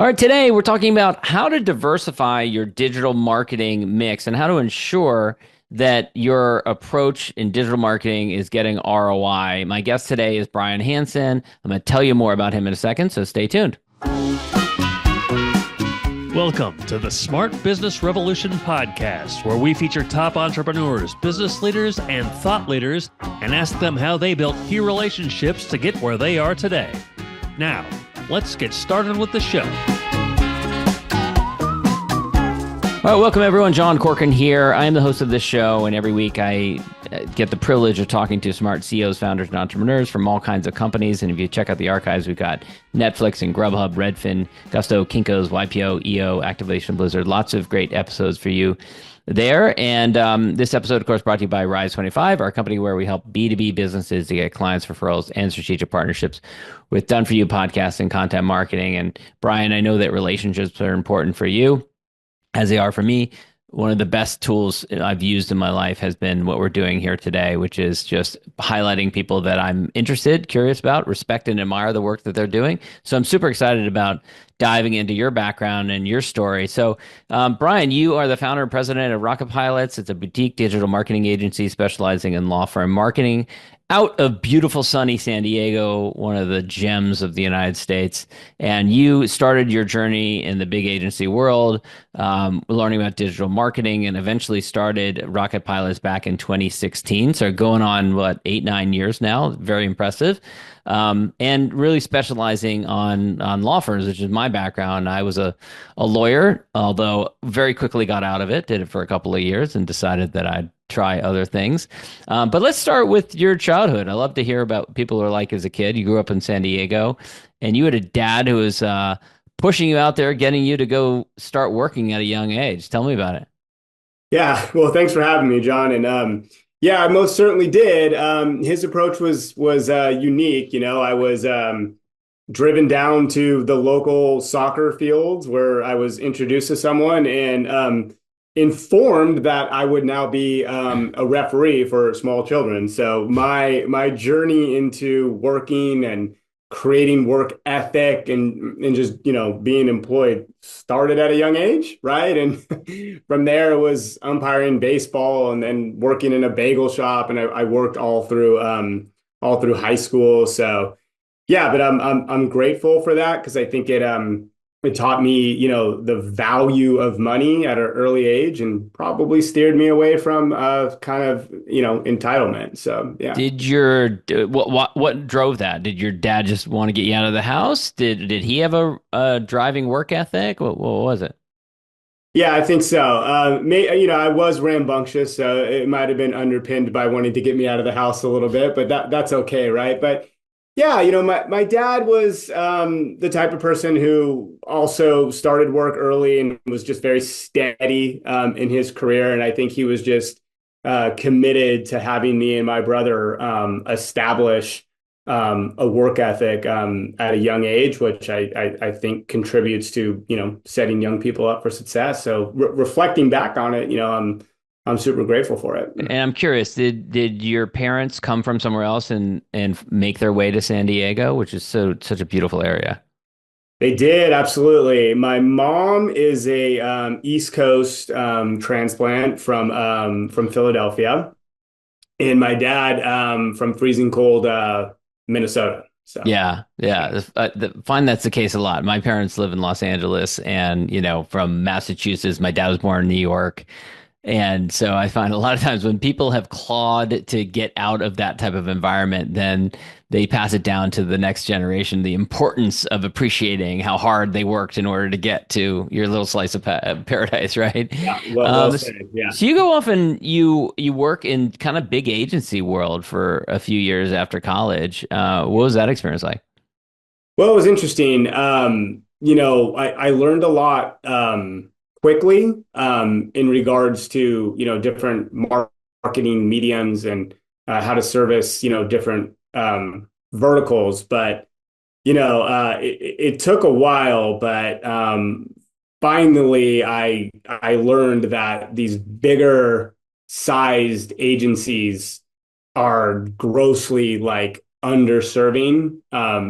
All right, today we're talking about how to diversify your digital marketing mix and how to ensure that your approach in digital marketing is getting ROI. My guest today is Brian Hansen. I'm going to tell you more about him in a second, so stay tuned. Welcome to the Smart Business Revolution podcast, where we feature top entrepreneurs, business leaders, and thought leaders and ask them how they built key relationships to get where they are today. Now, let's get started with the show. All right, welcome everyone. John Corcoran here. I am the host of this show, and every week I get the privilege of talking to smart CEOs, founders, and entrepreneurs from all kinds of companies. And if you check out the archives, we've got Netflix and Grubhub, Redfin, Gusto, Kinko's, YPO, EO, Activation, Blizzard. Lots of great episodes for you there. And this episode, of course, brought to you by Rise25, our company where we help B2B businesses to get clients, referrals, and strategic partnerships with done-for-you podcasts and content marketing. And Brian, I know that relationships are important for you, as they are for me. One of the best tools I've used in my life has been what we're doing here today, which is just highlighting people that I'm interested, curious about, respect, and admire the work that they're doing. So I'm super excited about diving into your background and your story. So, Brian, you are the founder and president of Rocket Pilots. It's a boutique digital marketing agency specializing in law firm marketing out of beautiful sunny San Diego, one of the gems of the United States. And you started your journey in the big agency world, learning about digital marketing, and eventually started Rocket Pilots back in 2016. So going on, 8-9 years now. Very impressive. And really specializing on law firms, which is my background. I was a lawyer, although very quickly got out of it, did it for a couple of years and decided that I'd try other things. But let's start with your childhood. I love to hear about what people are like as a kid. You grew up in San Diego, and you had a dad who was pushing you out there, getting you to go start working at a young age. Tell me about it. Yeah, well, thanks for having me, John. And yeah, I most certainly did. His approach was unique. I was driven down to the local soccer fields where I was introduced to someone and informed that I would now be a referee for small children. So my journey into working and creating work ethic and just being employed started at a young age, right? And from there it was umpiring baseball and then working in a bagel shop, and I worked all through high school. So yeah, but I'm grateful for that because I think it taught me, the value of money at an early age and probably steered me away from kind of, entitlement. So, yeah. What drove that? Did your dad just want to get you out of the house? Did he have a driving work ethic? What was it? Yeah, I think so. I was rambunctious, so it might have been underpinned by wanting to get me out of the house a little bit, but that's okay, right? But yeah, my dad was the type of person who also started work early and was just very steady in his career. And I think he was just committed to having me and my brother establish a work ethic at a young age, which I think contributes to, setting young people up for success. So reflecting back on it, I'm super grateful for it. And I'm curious, did your parents come from somewhere else and make their way to San Diego, which is such a beautiful area? They did, absolutely. My mom is a East Coast transplant from Philadelphia, and my dad from freezing cold Minnesota. So yeah. Find that's the case a lot. My parents live in Los Angeles, and from Massachusetts. My dad was born in New York. And so I find a lot of times when people have clawed to get out of that type of environment, then they pass it down to the next generation, the importance of appreciating how hard they worked in order to get to your little slice of paradise, right? Yeah, well said. Yeah. So you go off and you work in kind of big agency world for a few years after college. What was that experience like? Well, it was interesting. I learned a lot quickly in regards to different marketing mediums and how to service different verticals. But it took a while, but finally I learned that these bigger sized agencies are grossly like underserving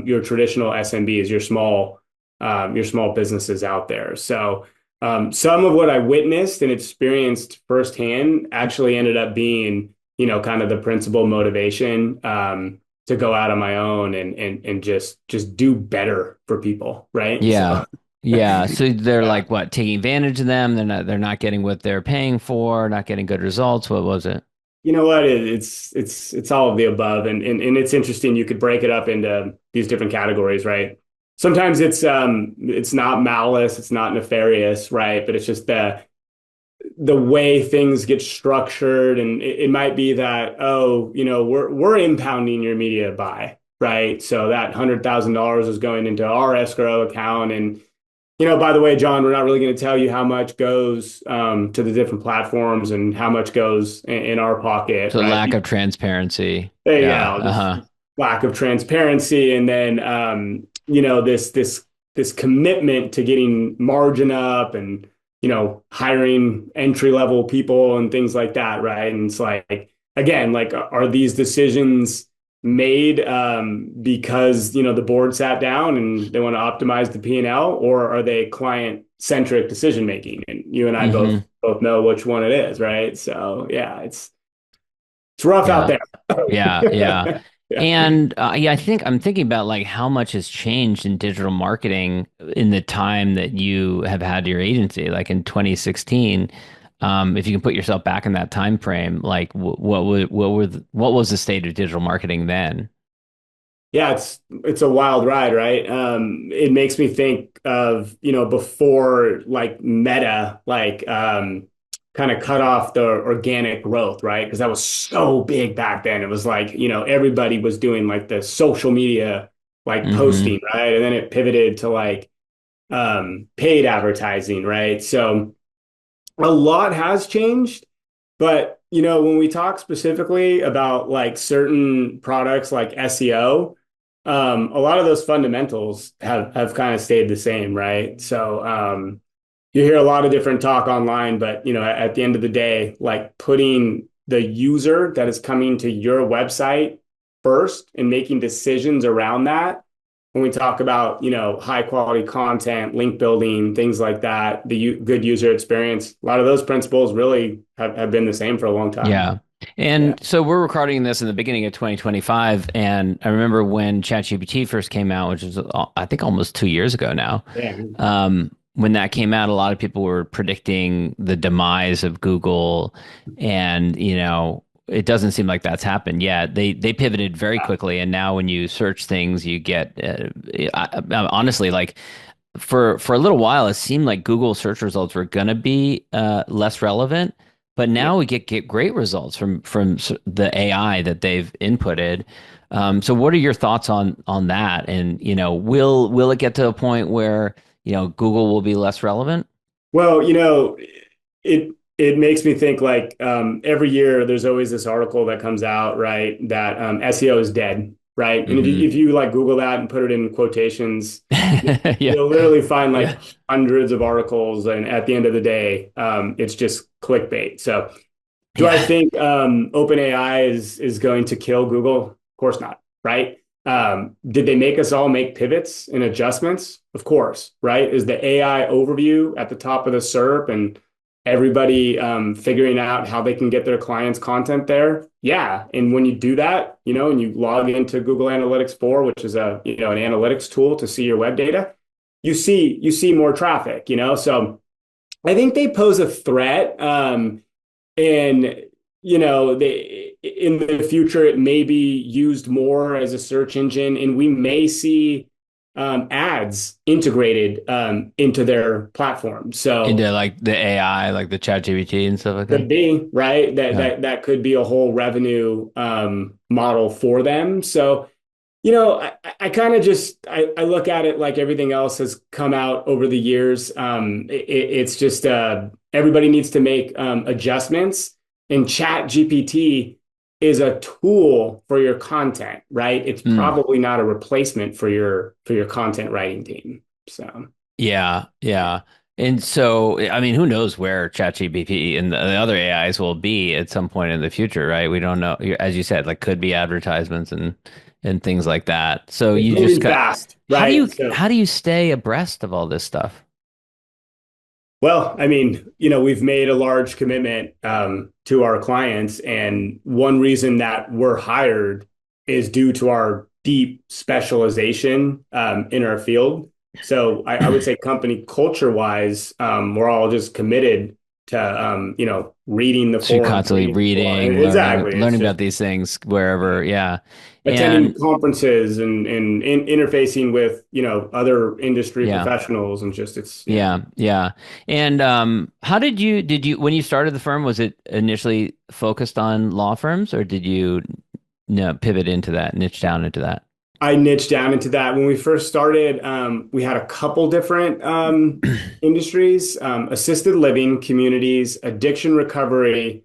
your traditional SMBs, your small your small businesses out there. So some of what I witnessed and experienced firsthand actually ended up being, kind of the principal motivation to go out on my own and just do better for people, right? Yeah. So Yeah. So they're yeah. like what, taking advantage of them. They're not getting what they're paying for, not getting good results. What was it? You know what? It's all of the above, and it's interesting. You could break it up into these different categories, right? Sometimes it's not malice, it's not nefarious, right? But it's just the way things get structured, and it might be that, oh, we're impounding your media buy, right? So that $100,000 is going into our escrow account, and by the way, John, we're not really going to tell you how much goes to the different platforms and how much goes in our pocket, So right? lack of transparency. Yeah. Yeah, just Uh-huh. lack of transparency, and then this commitment to getting margin up, and hiring entry level people and things like that, right? And it's like, again, like, are these decisions made because the board sat down and they want to optimize the P&L, or are they client centric decision making? And you and I both Hmm. both know which one it is, right? So yeah, it's rough out Yeah. there. Yeah. Yeah. Yeah. And yeah, I'm thinking about like how much has changed in digital marketing in the time that you have had your agency, like in 2016. If you can put yourself back in that time frame, like what was the state of digital marketing then? Yeah, it's a wild ride, right? It makes me think of, before, like, Meta, like, kind of cut off the organic growth, right? Because that was so big back then. It was like, everybody was doing like the social media, like, Hmm. posting, right? And then it pivoted to like paid advertising, right? So a lot has changed. But, when we talk specifically about like certain products like SEO, a lot of those fundamentals have kind of stayed the same, right? So you hear a lot of different talk online, but at the end of the day, like, putting the user that is coming to your website first and making decisions around that, when we talk about high quality content, link building, things like that, the good user experience, a lot of those principles really have been the same for a long time. Yeah. Yeah. And so we're recording this in the beginning of 2025. And I remember when ChatGPT first came out, which was, I think, almost 2 years ago now. Yeah. When that came out, a lot of people were predicting the demise of Google. And, it doesn't seem like that's happened yet. They pivoted very quickly. And now when you search things, you get, honestly, like, for a little while, it seemed like Google search results were going to be less relevant, but Yeah. now we get great results from the AI that they've inputted. So, what are your thoughts on that? And will it get to a point where Google will be less relevant? Well, it makes me think, like, every year there's always this article that comes out, right? That SEO is dead, right? And if you, Hmm. if you like Google that and put it in quotations, Yeah, you'll literally find like yeah, hundreds of articles, and at the end of the day, it's just clickbait. So, do I yeah. think OpenAI is going to kill Google? Of course not, right? Did they make us all make pivots and adjustments? Of course, right? Is the AI overview at the top of the SERP and everybody figuring out how they can get their clients' content there? Yeah. And when you do that, and you log into Google Analytics 4, which is an analytics tool to see your web data, you see more traffic, So I think they pose a threat. And they, in the future, it may be used more as a search engine, and we may see ads integrated into their platform. So Into like the AI, like the ChatGPT and stuff like that. could be, right, that Yeah. that could be a whole revenue model for them. So I kind of just I look at it like everything else has come out over the years. It's just everybody needs to make adjustments, and Chat GPT is a tool for your content, right? It's Mm. probably not a replacement for your content writing team. So Yeah, yeah. And so, I mean, who knows where ChatGPT and the other AIs will be at some point in the future, right? We don't know. As you said, like, could be advertisements and and things like that. So It's you just moving got, fast, right? So, how do you stay abreast of all this stuff? well, I mean, we've made a large commitment to our clients, and one reason that we're hired is due to our deep specialization in our field. So I would say company culture wise, we're all just committed to reading the So you're forums, constantly reading the forum. reading, Exactly. It's learning just about these things wherever. Yeah. attending And conferences and interfacing with other industry yeah. professionals, and just it's yeah. Yeah, yeah. And how did you when you started the firm, was it initially focused on law firms or did you no, pivot into that, niche down into that? I niched down into that. When we first started, we had a couple different industries, assisted living communities, addiction recovery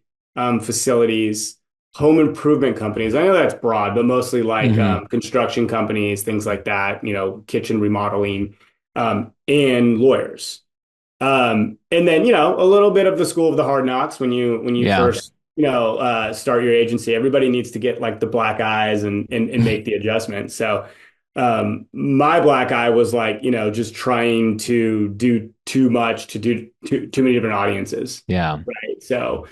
facilities, home improvement companies. I know that's broad, but mostly like Hmm. construction companies, things like that, kitchen remodeling, and lawyers. And then, a little bit of the school of the hard knocks when you Yeah. first, start your agency. Everybody needs to get like the black eyes and make the adjustment. So my black eye was like, just trying to do too much to do too many different audiences. Yeah. Right. So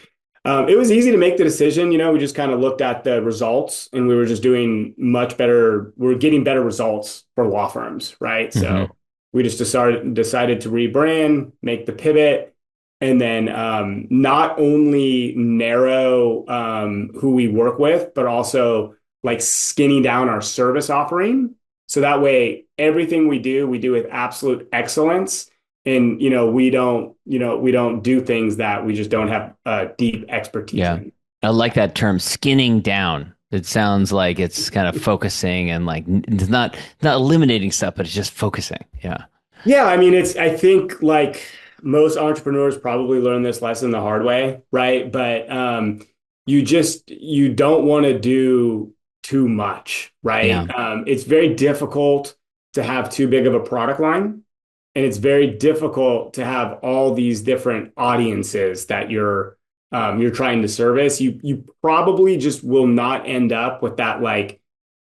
it was easy to make the decision. We just kind of looked at the results and we were just doing much better. We're getting better results for law firms. Right. Hmm. So we just decided to rebrand, make the pivot, and then not only narrow who we work with, but also like skinny down our service offering. So that way, everything we do with absolute excellence. And we don't do things that we just don't have deep expertise Yeah. in. I like that term, skinning down. It sounds like it's kind of focusing and like it's not eliminating stuff, but it's just focusing. Yeah. Yeah, I mean, I think like most entrepreneurs probably learn this lesson the hard way, right? But you don't want to do too much, Yeah. right? It's very difficult to have too big of a product line, and it's very difficult to have all these different audiences that you're trying to service. You probably just will not end up with that like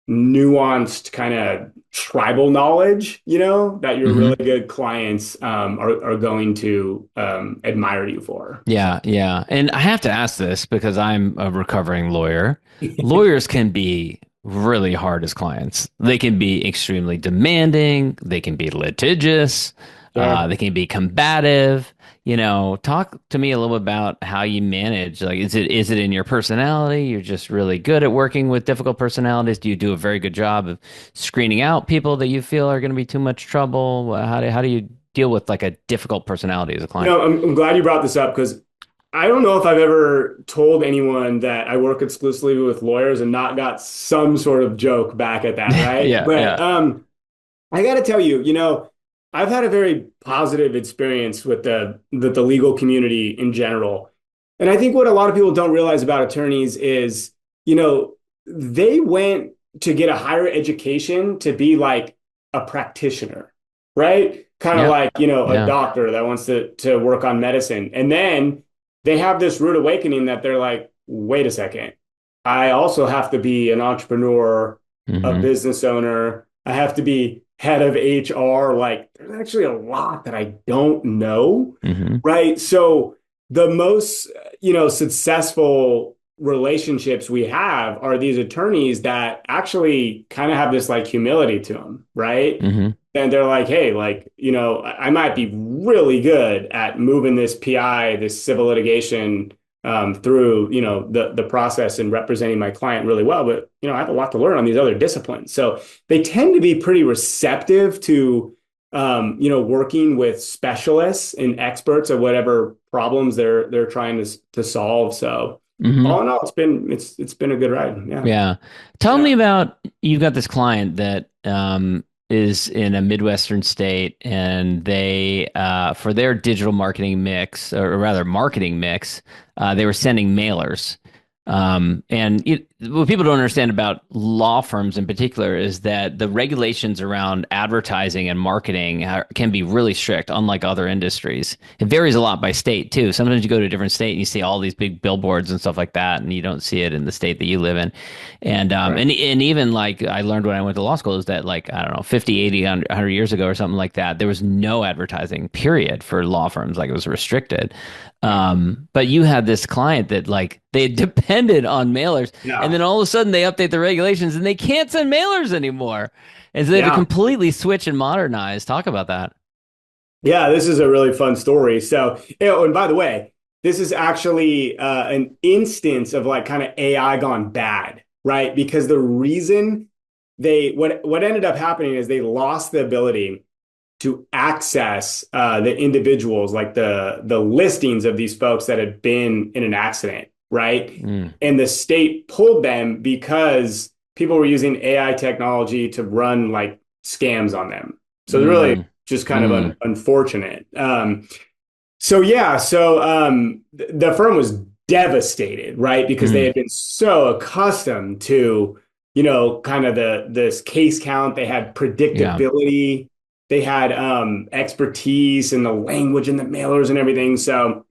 nuanced kind of tribal knowledge, that your really Hmm. good clients are going to admire you for. So, Yeah, yeah. And I have to ask this because I'm a recovering lawyer. Lawyers can be really hard as clients. They can be extremely demanding, they can be litigious, sure. they can be combative. Talk to me a little bit about how you manage. Like, is it in your personality? You're just really good at working with difficult personalities. Do you do a very good job of screening out people that you feel are going to be too much trouble? How do you deal with like a difficult personality as a client? I'm glad you brought this up because I don't know if I've ever told anyone that I work exclusively with lawyers and not got some sort of joke back at that, right? Yeah, But yeah. I got to tell you, I've had a very positive experience with the legal community in general. And I think what a lot of people don't realize about attorneys is, they went to get a higher education to be like a practitioner, right? Kind of Yeah. like, a Yeah. doctor that wants to work on medicine. And then they have this rude awakening that they're like, wait a second, I also have to be an entrepreneur, a Hmm. business owner. I have to be head of HR. Like, there's actually a lot that I don't know, Hmm. right? So the most, successful relationships we have are these attorneys that actually kind of have this like humility to them, right? Hmm. And they're like, hey, like, I might be really good at moving this PI, this civil litigation through, the process and representing my client really well, but I have a lot to learn on these other disciplines. So they tend to be pretty receptive to working with specialists and experts of whatever problems they're trying to solve. So Hmm. all in all, it's been a good ride. Yeah. Yeah. Tell Yeah. me about you've got this client that is in a Midwestern state and they for their digital marketing mix or rather marketing mix, they were sending mailers. And what people don't understand about law firms in particular is that the regulations around advertising and marketing can be really strict, unlike other industries. It varies a lot by state too. Sometimes you go to a different state and you see all these big billboards and stuff like that, and you don't see it in the state that you live in. Right. And even like I learned when I went to law school is that like, I don't know, 50, 80, 100 years ago or something like that, there was no advertising period for law firms. Like it was restricted. But you had this client that like they depended on mailers, and Yeah. then all of a sudden they update the regulations and they can't send mailers anymore. And so they have to Yeah. completely switch and modernize. Talk about that. Yeah, this is a really fun story. So, and by the way, this is actually an instance of like kind of AI gone bad, right? Because the reason what ended up happening is they lost the ability to access the individuals, like the listings of these folks that had been in an accident, right? Mm, And the state pulled them because people were using AI technology to run like scams on them. So it's really mm, just kind of mm, unfortunate. So yeah, so the firm was devastated, right? Because they mm. had been so accustomed to, kind of this case count. They had Yeah. predictability. They had expertise in the language and the mailers and everything. So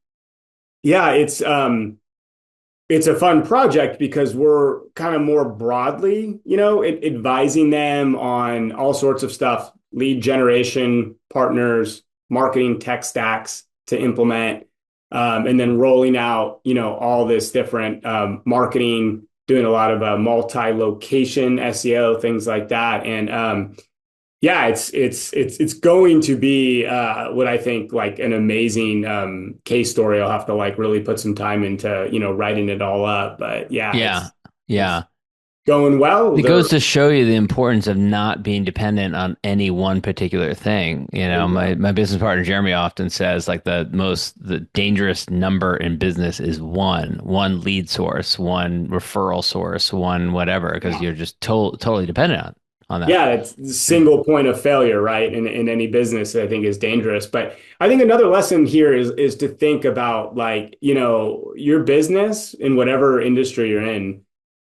yeah, it's a fun project because we're kind of more broadly, advising them on all sorts of stuff, lead generation, partners, marketing tech stacks to implement, and then rolling out, all this different marketing, doing a lot of multi-location SEO, things like that. And yeah, it's going to be what I think like an amazing case story. I'll have to like really put some time into writing it all up. But yeah, Yeah. it's Yeah. going well. It There, goes to show you the importance of not being dependent on any one particular thing. You there know, you go. my business partner Jeremy often says like the dangerous number in business is one lead source, one referral source, one whatever, because Yeah. you're just totally dependent on that. Yeah, it's the single point of failure, right? In any business, I think is dangerous. But I think another lesson here is to think about like, your business in whatever industry you're in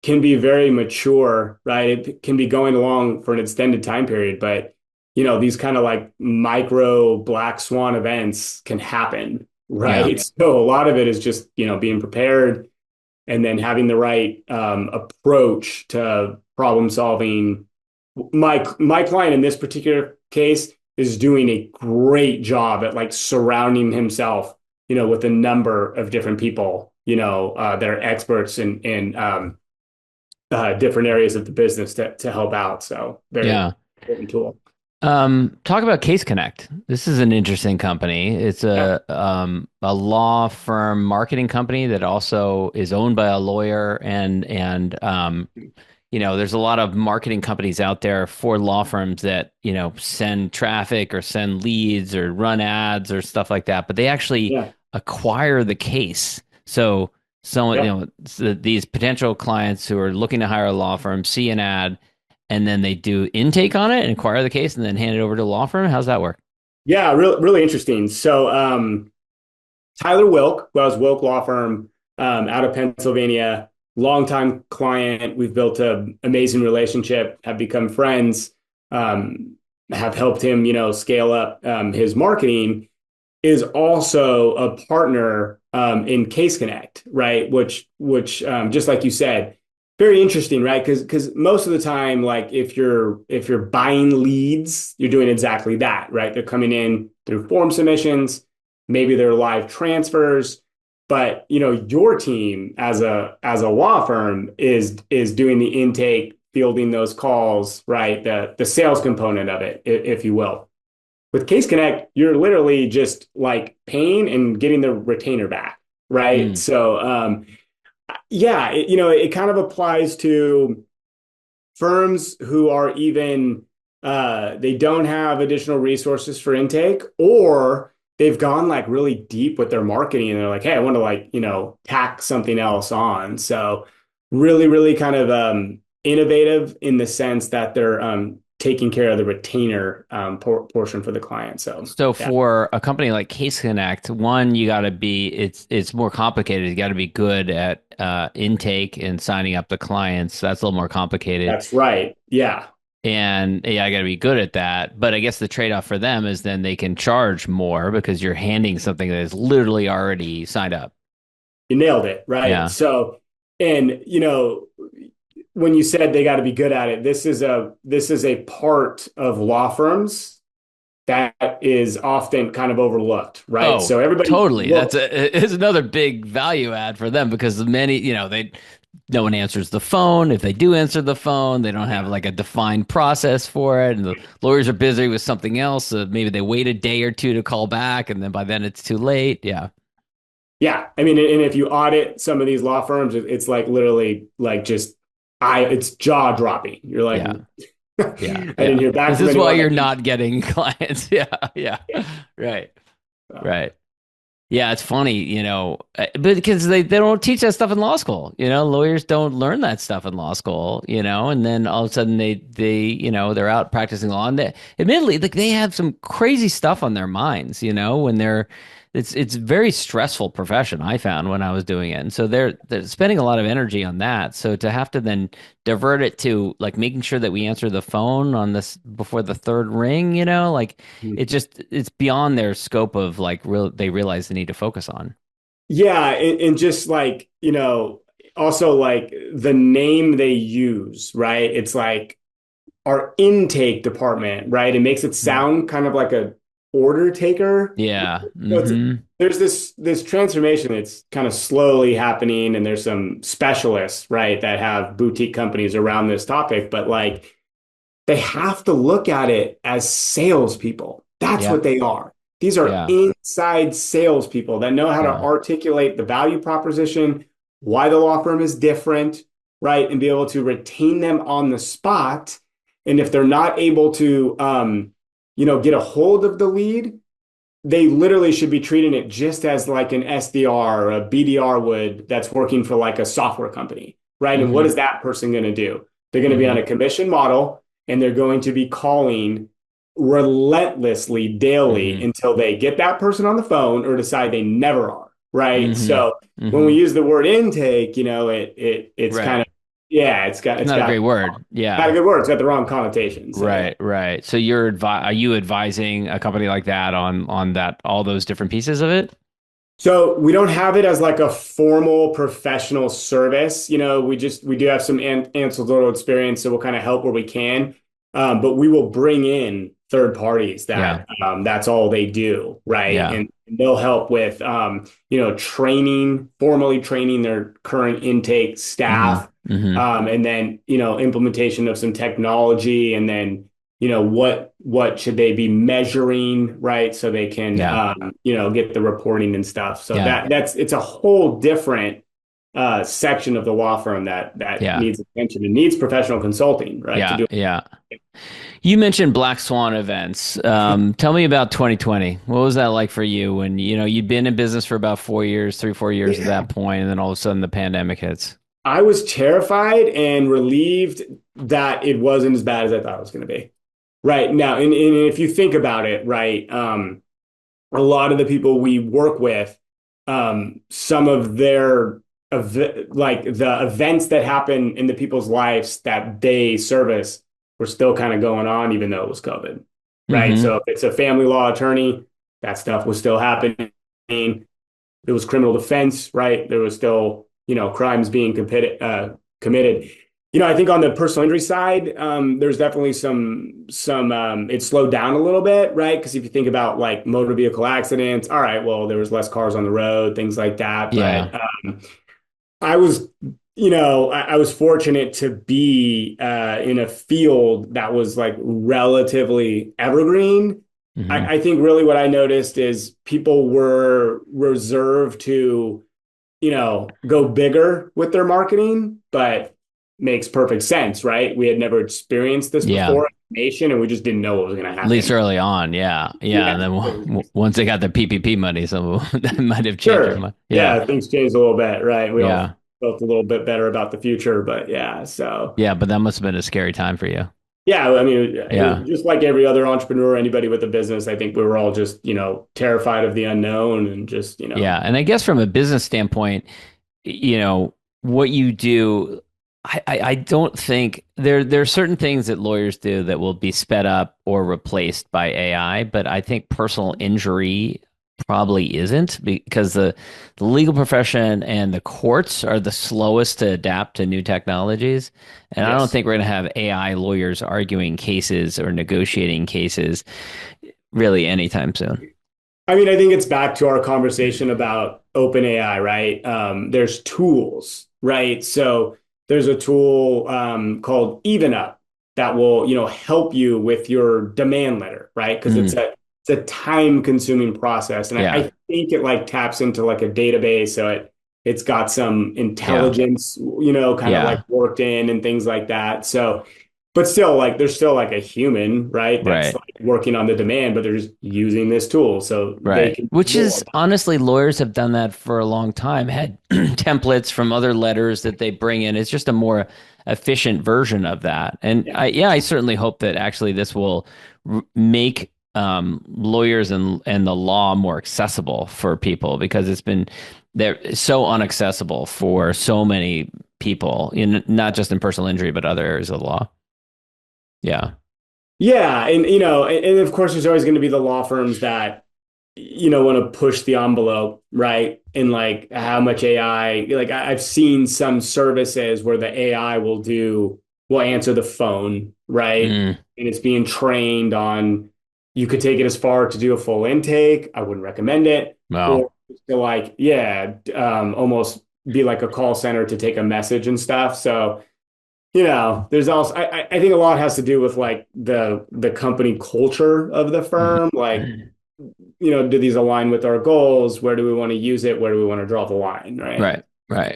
can be very mature, right? It can be going along for an extended time period, but these kind of like micro black swan events can happen, Yeah. right? So a lot of it is just, being prepared and then having the right approach to problem solving. My client in this particular case is doing a great job at like surrounding himself, with a number of different people, that are experts in different areas of the business to help out. So very Yeah. important tool. Talk about Case Connect. This is an interesting company. It's Yeah, a law firm marketing company that also is owned by a lawyer there's a lot of marketing companies out there for law firms that, send traffic or send leads or run ads or stuff like that, but they actually yeah, acquire the case. So someone, yeah. these potential clients who are looking to hire a law firm see an ad and then they do intake on it and acquire the case and then hand it over to a law firm. How's that work? Yeah, really interesting. So Tyler Wilk, who has Wilk Law Firm out of Pennsylvania, longtime client. We've built an amazing relationship, have become friends, have helped him, scale up his marketing. Is also a partner in Case Connect, right? Which just like you said, very interesting, right? Because most of the time, like if you're buying leads, you're doing exactly that, right? They're coming in through form submissions, maybe they're live transfers, but your team as a law firm is doing the intake, fielding those calls, right? The sales component of it, if you will. With Case Connect, you're literally just like paying and getting the retainer back, right? Mm, So, yeah, it kind of applies to firms who are even they don't have additional resources for intake, or they've gone like really deep with their marketing and they're like, hey, I want to like, tack something else on. So really, really kind of innovative in the sense that they're taking care of the retainer portion for the client. So So yeah, for a company like Case Connect, one, you got to be it's more complicated. You got to be good at intake and signing up the clients. That's a little more complicated. that's right. Yeah, And yeah, I got to be good at that. But I guess the trade-off for them is then they can charge more because you're handing something that is literally already signed up. you nailed it. Right. Yeah. So, and when you said they got to be good at it, this is a part of law firms that is often kind of overlooked, right? Oh, So everybody totally. looks, It's another big value add for them because many, no one answers the phone. If they do answer the phone, they don't have yeah, like a defined process for it, and the lawyers are busy with something else. So maybe they wait a day or two to call back, and then by then it's too late. Yeah, yeah. I mean, and if you audit some of these law firms, it's like literally like it's jaw dropping. You're like, yeah, I yeah, didn't yeah. hear back This from is why anyone. you're not getting clients. Yeah, yeah, Yeah. right, So, right. Yeah, it's funny, but because they don't teach that stuff in law school, lawyers don't learn that stuff in law school, and then all of a sudden they're out practicing law and admittedly, like they have some crazy stuff on their minds, when it's very stressful profession I found when I was doing it. And so they're spending a lot of energy on that. So to have to then divert it to like making sure that we answer the phone on this before the third ring, like it's beyond their scope of like they realize they need to focus on. yeah, and just like, also like the name they use, right? It's like our intake department, right? It makes it Mhm. sound kind of like a order taker. Yeah. So Hmm. there's this transformation that's kind of slowly happening, and there's some specialists, right, that have boutique companies around this topic, but like they have to look at it as salespeople. That's Yeah. what they are. These are Yeah. inside salespeople that know how to Yeah. articulate the value proposition, why the law firm is different, right? And be able to retain them on the spot. And if they're not able to, get a hold of the lead, they literally should be treating it just as like an SDR or a BDR would that's working for like a software company, right? And what Hmm. is that person going to do? They're going to be on Hmm. a commission model, and they're going to be calling relentlessly daily Hmm. until they get that person on the phone or decide they never are, right? Hmm. So when we Hmm. use the word intake, it's kind Right. of, yeah, it's got It's it's not a got great word. not a Yeah. good word. It's got the wrong connotation. So yeah. Right, right. So are you advising a company like that on that all those different pieces of it? So we don't have it as like a formal professional service. We do have some ancillary experience, so we'll kind of help where we can. But we will bring in third parties Yeah. that's all they do, right? Yeah. And they'll help with training, formally training their current intake Hmm. staff, Hmm. and then implementation of some technology, and then what should they be measuring, right? So they can Yeah. get the reporting and stuff. So Yeah. it's a whole different section of the law firm that Yeah. needs attention and needs professional consulting, right? To Yeah. do. Yeah. You mentioned Black Swan events. Tell me about 2020. What was that like for you when, you'd been in business for about 4 years, 3, 4 years at Yeah. that point, and then all of a sudden the pandemic hits? I was terrified and relieved that it wasn't as bad as I thought it was going to be. Right now, and if you think about it, right, a lot of the people we work with, some of their like the events that happen in the people's lives that they service were still kind of going on, even though it was COVID, right? Hmm. So if it's a family law attorney, that stuff was still happening. It was criminal defense, right? There was still, crimes being committed. I think on the personal injury side, there's definitely it slowed down a little bit, right? Because if you think about like motor vehicle accidents, all right, well, there was less cars on the road, things like that. Yeah. But I was, I was fortunate to be in a field that was like relatively evergreen. Hmm. I think really what I noticed is people were reserved to, go bigger with their marketing, but makes perfect sense, right? We had never experienced this Yeah. before, nation, and we just didn't know what was going to At least happen. early on. Yeah. Yeah. And Yeah, then once they got the PPP money, so that might have changed their sure. mind. Yeah. Yeah, things changed a little bit, right? We all Yeah. felt a little bit better about the future, but yeah, so Yeah. But that must have been a scary time for you. Yeah, I mean, Yeah. just like every other entrepreneur, anybody with a business, I think we were all just, terrified of the unknown and just, Yeah. And I guess from a business standpoint, what you do, I don't think there are certain things that lawyers do that will be sped up or replaced by AI, but I think personal injury probably isn't, because the legal profession and the courts are the slowest to adapt to new technologies. And I don't yes. think we're going to have AI lawyers arguing cases or negotiating cases really anytime soon. I mean, I think it's back to our conversation about open AI, right? There's tools, right? So there's a tool called EvenUp that will, help you with your demand letter, right? Because Mm, it's a time consuming process, and I yeah. think it like taps into like a database, so it's got some Yeah. intelligence, kind of like Yeah. worked in and things like that. So but still, like there's still like a human, right? That's Right. like working on the demand, but they're just using this tool so they Right. can do Which more. is honestly, lawyers have done that for a long time, had templates from other letters that they bring in. It's just a more efficient version of that. And Yeah. I certainly hope that actually this will make lawyers and the law more accessible for people, because they're so inaccessible for so many people, not just in personal injury, but other areas of the law. Yeah. Yeah. And, and of course, there's always going to be the law firms that, want to push the envelope, right? And like how much AI, like I've seen some services where the AI will answer the phone, right? Mm, And it's being trained on, you could take it as far to do a full intake. I wouldn't recommend it. well, Or to like, yeah, almost be like a call center to take a message and stuff. So, there's also I think a lot has to do with like the company culture of the firm. Like, do these align with our goals? Where do we want to use it? Where do we want to draw the line? Right. right,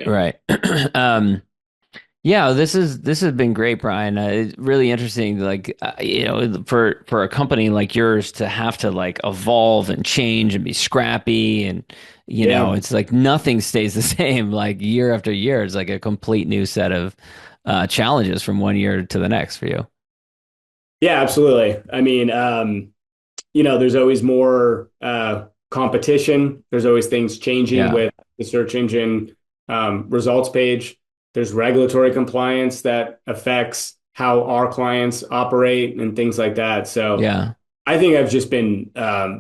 right, right. Yeah, this has been great, Brian. It's really interesting. Like, for a company like yours to have to like evolve and change and be scrappy, and Yeah. it's like nothing stays the same. Like year after year, it's like a complete new set of challenges from one year to the next for you. Yeah, absolutely. I mean, there's always more competition. There's always things changing Yeah, with the search engine results page. There's regulatory compliance that affects how our clients operate and things like that. So yeah, I think I've just been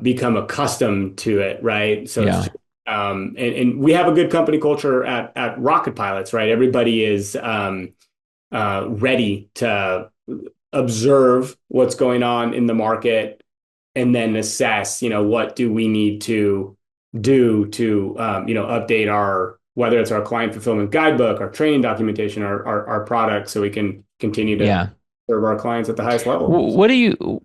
become accustomed to it, right? So it's yeah, just, and we have a good company culture at Rocket Pilots, right? Everybody is ready to observe what's going on in the market and then assess, what do we need to do to, update whether it's our client fulfillment guidebook, our training documentation, our product, so we can continue to yeah. serve our clients at the highest level. What do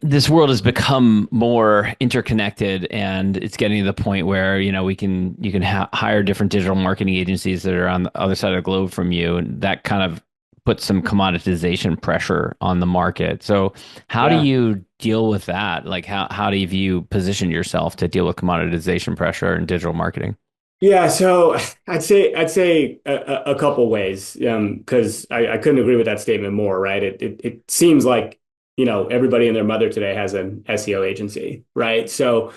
this world has become more interconnected, and it's getting to the point where, you can hire different digital marketing agencies that are on the other side of the globe from you. And that kind of puts some commoditization pressure on the market. So how do Yeah. you deal with that? Like how do you position yourself to deal with commoditization pressure in digital marketing? Yeah, so I'd say a couple ways, because I couldn't agree with that statement more, right? It seems like, everybody and their mother today has an SEO agency, right? So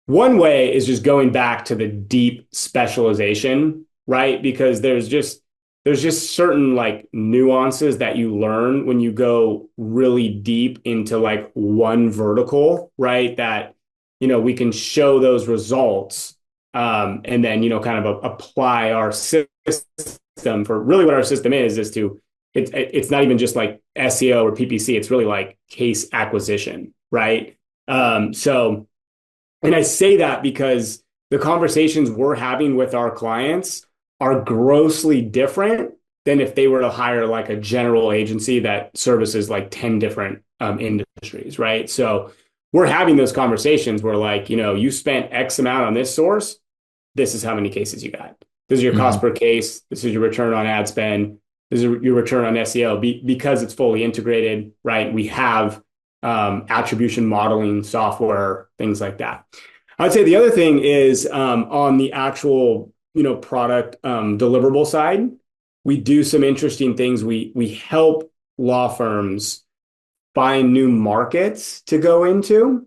one way is just going back to the deep specialization, right? Because there's just certain like nuances that you learn when you go really deep into like one vertical, right? That, we can show those results, and then, kind of apply our system for really what our system is to it's not even just like SEO or PPC. It's really like case acquisition, right? So and I say that because the conversations we're having with our clients are grossly different than if they were to hire like a general agency that services like 10 different industries, right? So we're having those conversations where like, you spent X amount on this source. This is how many cases you got. This is your cost Hmm. per case. This is your return on ad spend. This is your return on SEO because it's fully integrated, right? We have attribution modeling software, things like that. I'd say the other thing is on the actual, product deliverable side, we do some interesting things. We help law firms find new markets to go into.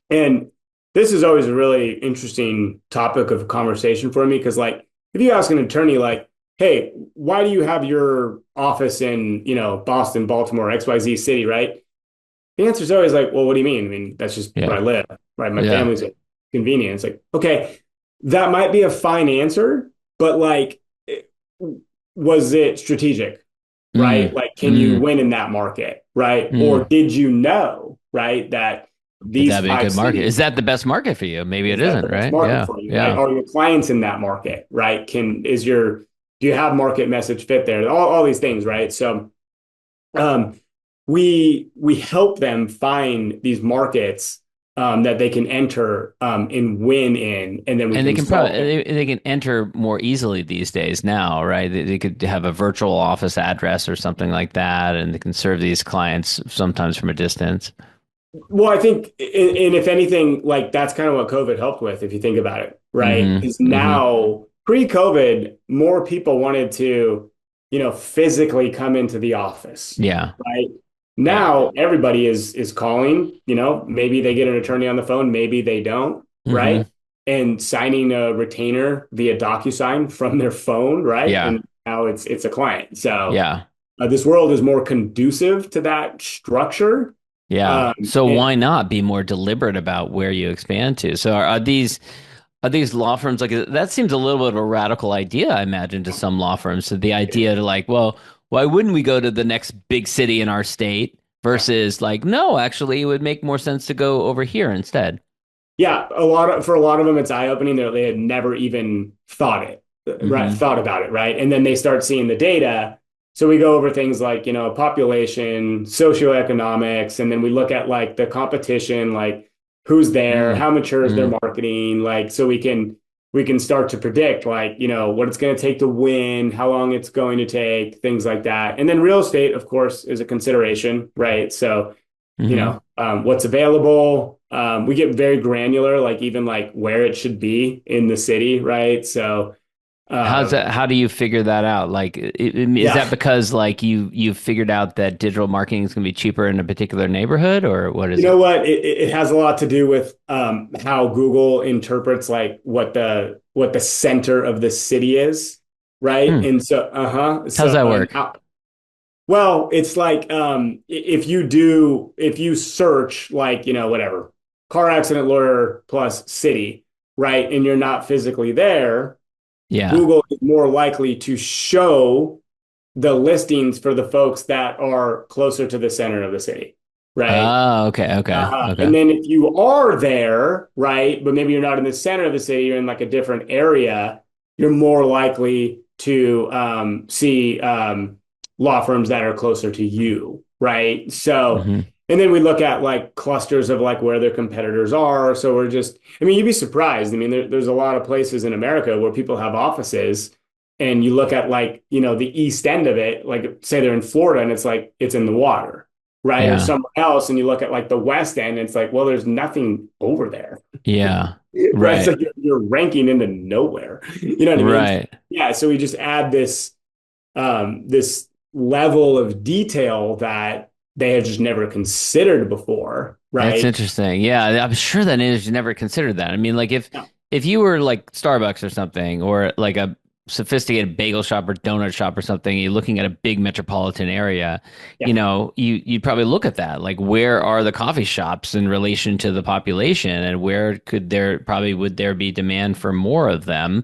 And this is always a really interesting topic of conversation for me because, like, if you ask an attorney, like, hey, why do you have your office in, Boston, Baltimore, XYZ city, right? The answer is always like, well, what do you mean? I mean, that's just where I live, right? My family's a convenience. Like, okay, that might be a fine answer, but like, was it strategic, right? Like, can you win in that market, right? Or did you know, right, that Could these that be a five good market? cities, Is that the best market for you? Maybe it is that isn't, the best right? market for you, right? Yeah. Are your clients in that market, right? Do you have market message fit there? All these things, right? So, um, we help them find these markets that they can enter and win in, and then we And they can can sell probably them. they can enter more easily these days now, right? They could have a virtual office address or something like that, and they can serve these clients sometimes from a distance. Well, I think, and if anything, like that's kind of what COVID helped with, if you think about it, right? Is Hmm. now pre-COVID, more people wanted to, physically come into the office, Yeah. right? Yeah. Now everybody is calling, maybe they get an attorney on the phone, maybe they don't, Hmm. right? And signing a retainer via DocuSign from their phone, right? Yeah. And now it's a client. So Yeah. this world is more conducive to that structure. Yeah. Um, So and why not be more deliberate about where you expand to? So are these law firms like that seems a little bit of a radical idea, I imagine, to some law firms. So the idea to like, well, why wouldn't we go to the next big city in our state versus like, no, actually it would make more sense to go over here instead. Yeah, for a lot of them, it's eye opening. They had never even Hmm. thought about it, right? And then they start seeing the data. So we go over things like, population, socioeconomics, and then we look at like the competition, like who's there, Mm. how mature is their Mm. marketing, like so we can start to predict like, what it's going to take to win, how long it's going to take, things like that. And then real estate, of course, is a consideration, right? So Hmm. what's available. We get very granular, like even like where it should be in the city, right? So, How's um, that? How do you figure that out? Like, is that yeah, because like you've figured out that digital marketing is going to be cheaper in a particular neighborhood, or what you is know it? what? It has a lot to do with how Google interprets like what the center of the city is, right? Hmm. And so, How's so that and work? well, it's like if you search like whatever car accident lawyer plus city, right, and you're not physically there, Yeah. Google is more likely to show the listings for the folks that are closer to the center of the city, right? Oh, okay, okay, And okay. then if you are there, right, but maybe you're not in the center of the city, you're in like a different area, you're more likely to see law firms that are closer to you, right? So, Hmm. and then we look at like clusters of like where their competitors are. So I mean, you'd be surprised. I mean, there's a lot of places in America where people have offices, and you look at like, the east end of it, like say they're in Florida and it's like it's in the water, right? Or Yeah. somewhere else, and you look at like the West End, and it's like, well, there's nothing over there, Yeah. right? It's Right. like you're ranking into nowhere. You know what I mean? Right. Yeah. So we just add this level of detail that they had just never considered before, That's right? interesting. Yeah, I'm sure that is never considered that. I mean, like if you were like Starbucks or something, or like a sophisticated bagel shop or donut shop or something, you're looking at a big metropolitan area, Yeah. you'd probably look at that. Like, where are the coffee shops in relation to the population, and where could there probably would there be demand for more of them?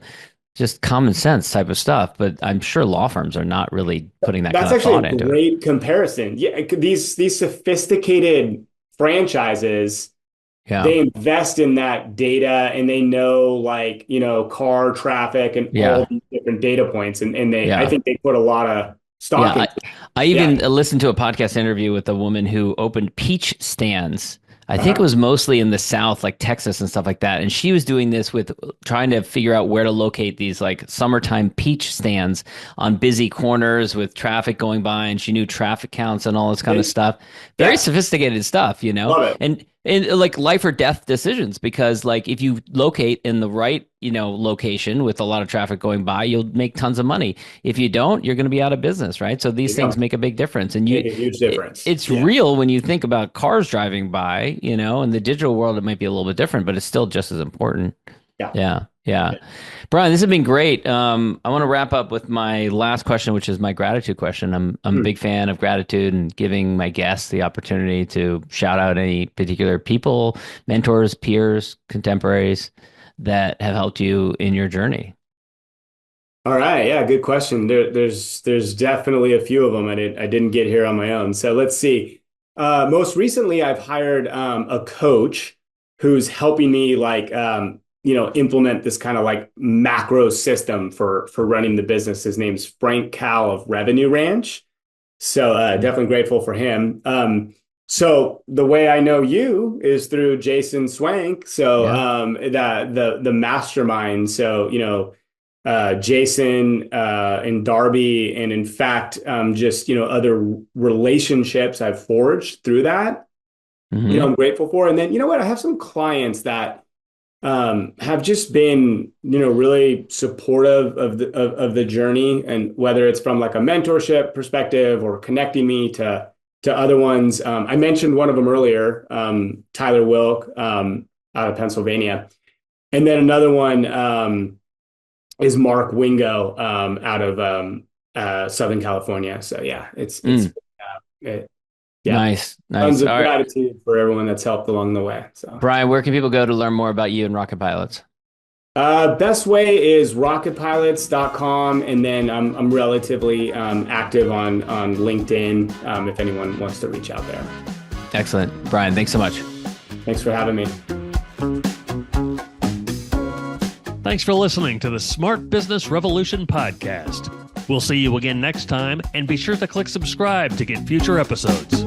Just common sense type of stuff. But I'm sure law firms are not really putting that kind That's of actually a thought into it. great comparison. Yeah, these sophisticated franchises, Yeah. they invest in that data and they know like, car traffic and all Yeah. these different data points. And I Yeah. think they put a lot of Yeah, stock into it. I Yeah. even listened to a podcast interview with a woman who opened peach stands. I think it Uh-huh. was mostly in the South, like Texas and stuff like that. And she was doing this with trying to figure out where to locate these like summertime peach stands on busy corners with traffic going by. And she knew traffic counts and all this kind of stuff. Very Yeah. sophisticated stuff. Love it. And like life or death decisions because like if you locate in the right location with a lot of traffic going by, you'll make tons of money. If you don't, you're going to be out of business, right? So these things make a big difference. And make a huge difference. It's real when you think about cars driving by, in the digital world, it might be a little bit different, but it's still just as important. Yeah. Brian, this has been great. I want to wrap up with my last question, which is my gratitude question. I'm a big fan of gratitude and giving my guests the opportunity to shout out any particular people, mentors, peers, contemporaries that have helped you in your journey. All right. Yeah, good question. There's definitely a few of them. I didn't get here on my own. So let's see. Most recently, I've hired a coach who's helping me implement this kind of like macro system for running the business. His name's Frank Cal of Revenue Ranch. So definitely grateful for him. So the way I know you is through Jason Swank. So the mastermind. So, Jason and Darby, and in fact, just, other relationships I've forged through that, I'm grateful for. And then, you know what, I have some clients that have just been, really supportive of the journey, and whether it's from like a mentorship perspective or connecting me to other ones. I mentioned one of them earlier, Tyler Wilk, out of Pennsylvania. And then another one is Mark Wingo, out of Southern California. So yeah, Nice. Tons of gratitude for everyone that's helped along the way. So Brian, where can people go to learn more about you and Rocket Pilots? Best way is rocketpilots.com. And then I'm relatively active on LinkedIn if anyone wants to reach out there. Excellent. Brian, thanks so much. Thanks for having me. Thanks for listening to the Smart Business Revolution podcast. We'll see you again next time, and be sure to click subscribe to get future episodes.